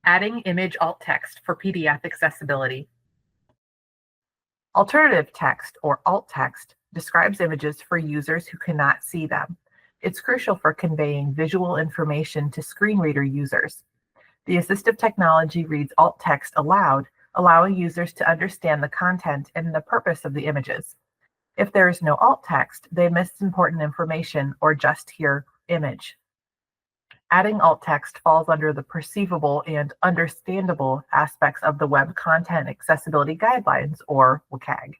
Adding image alt text for PDF accessibility. Alternative text, or alt text, describes images for users who cannot see them. It's crucial for conveying visual information to screen reader users. The assistive technology reads alt text aloud, allowing users to understand the content and the purpose of the images. If there is no alt text, they miss important information or just hear image. Adding alt text falls under the perceivable and understandable aspects of the Web Content Accessibility Guidelines, or WCAG.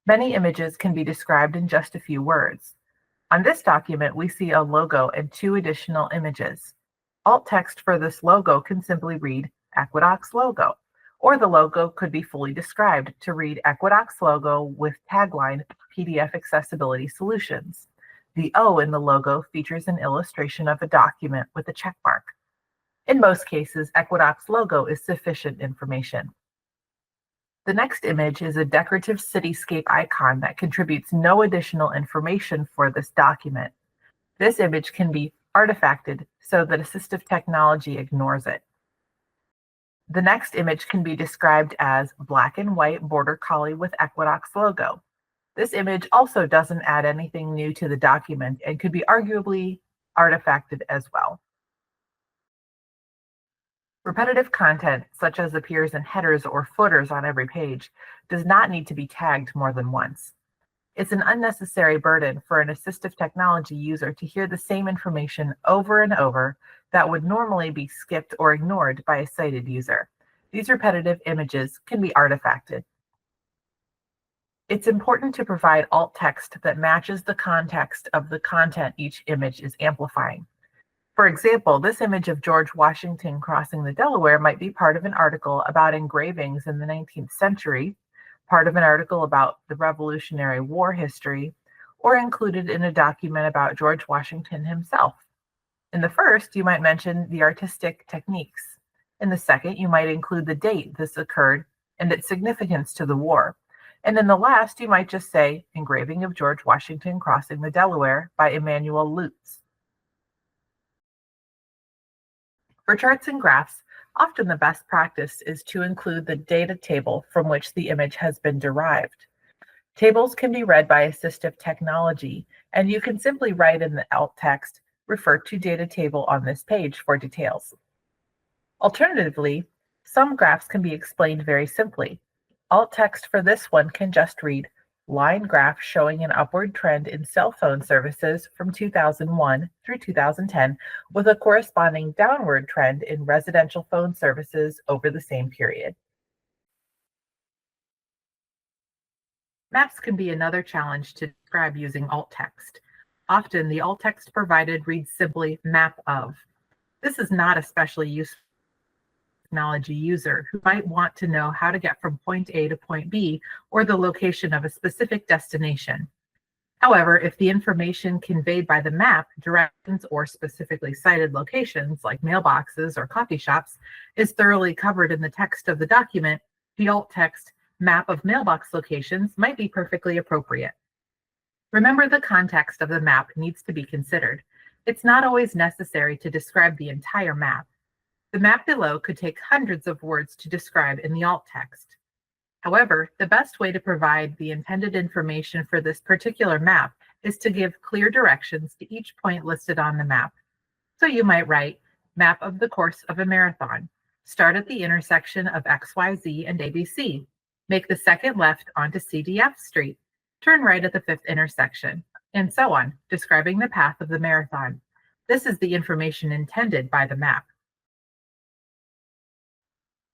Many images can be described in just a few words. On this document, we see a logo and two additional images. Alt text for this logo can simply read Equidox logo, or the logo could be fully described to read Equidox logo with tagline PDF Accessibility Solutions. The O in the logo features an illustration of a document with a check mark. In most cases, Equidox logo is sufficient information. The next image is a decorative cityscape icon that contributes no additional information for this document. This image can be artifacted so that assistive technology ignores it. The next image can be described as black and white border collie with Equidox logo. This image also doesn't add anything new to the document and could be arguably artifacted as well. Repetitive content, such as appears in headers or footers on every page, does not need to be tagged more than once. It's an unnecessary burden for an assistive technology user to hear the same information over and over that would normally be skipped or ignored by a sighted user. These repetitive images can be artifacted. It's important to provide alt text that matches the context of the content each image is amplifying. For example, this image of George Washington crossing the Delaware might be part of an article about engravings in the 19th century, part of an article about the Revolutionary War history, or included in a document about George Washington himself. In the first, you might mention the artistic techniques. In the second, you might include the date this occurred and its significance to the war. And in the last, you might just say, engraving of George Washington crossing the Delaware by Emanuel Lutz. For charts and graphs, often the best practice is to include the data table from which the image has been derived. Tables can be read by assistive technology, and you can simply write in the alt text, refer to data table on this page for details. Alternatively, some graphs can be explained very simply. Alt text for this one can just read line graph showing an upward trend in cell phone services from 2001 through 2010 with a corresponding downward trend in residential phone services over the same period. Maps can be another challenge to describe using alt text. Often the alt text provided reads simply map of. This is not especially useful technology user who might want to know how to get from point A to point B or the location of a specific destination. However, if the information conveyed by the map, directions or specifically cited locations like mailboxes or coffee shops is thoroughly covered in the text of the document, the alt text map of mailbox locations might be perfectly appropriate. Remember, the context of the map needs to be considered. It's not always necessary to describe the entire map. The map below could take hundreds of words to describe in the alt text. However, the best way to provide the intended information for this particular map is to give clear directions to each point listed on the map. So you might write, map of the course of a marathon. Start at the intersection of XYZ and ABC. Make the second left onto CDF Street. Turn right at the fifth intersection, and so on, describing the path of the marathon. This is the information intended by the map.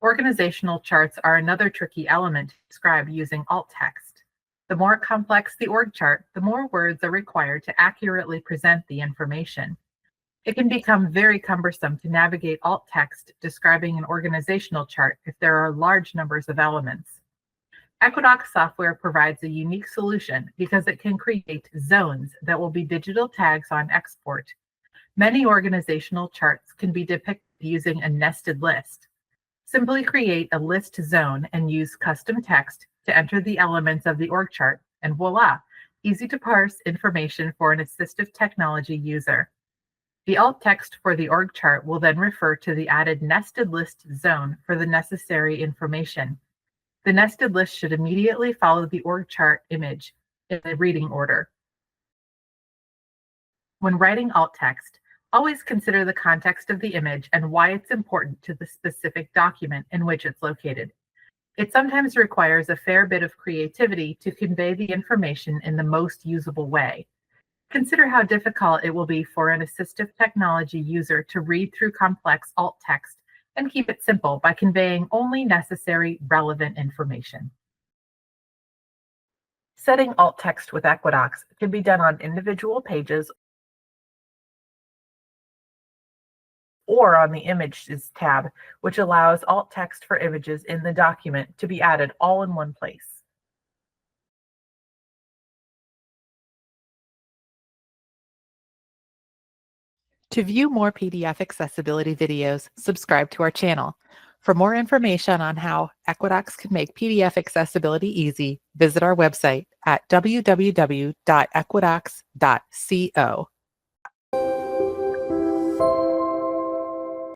Organizational charts are another tricky element to describe using alt text. The more complex the org chart, the more words are required to accurately present the information. It can become very cumbersome to navigate alt text describing an organizational chart if there are large numbers of elements. Equidox software provides a unique solution because it can create zones that will be digital tags on export. Many organizational charts can be depicted using a nested list. Simply create a list zone and use custom text to enter the elements of the org chart, and voila, easy to parse information for an assistive technology user. The alt text for the org chart will then refer to the added nested list zone for the necessary information. The nested list should immediately follow the org chart image in the reading order. When writing alt text, always consider the context of the image and why it's important to the specific document in which it's located. It sometimes requires a fair bit of creativity to convey the information in the most usable way. Consider how difficult it will be for an assistive technology user to read through complex alt text and keep it simple by conveying only necessary, relevant information. Setting alt text with Equidox can be done on individual pages or on the Images tab, which allows alt text for images in the document to be added all in one place. To view more PDF accessibility videos, subscribe to our channel. For more information on how Equidox can make PDF accessibility easy, visit our website at www.equidox.co.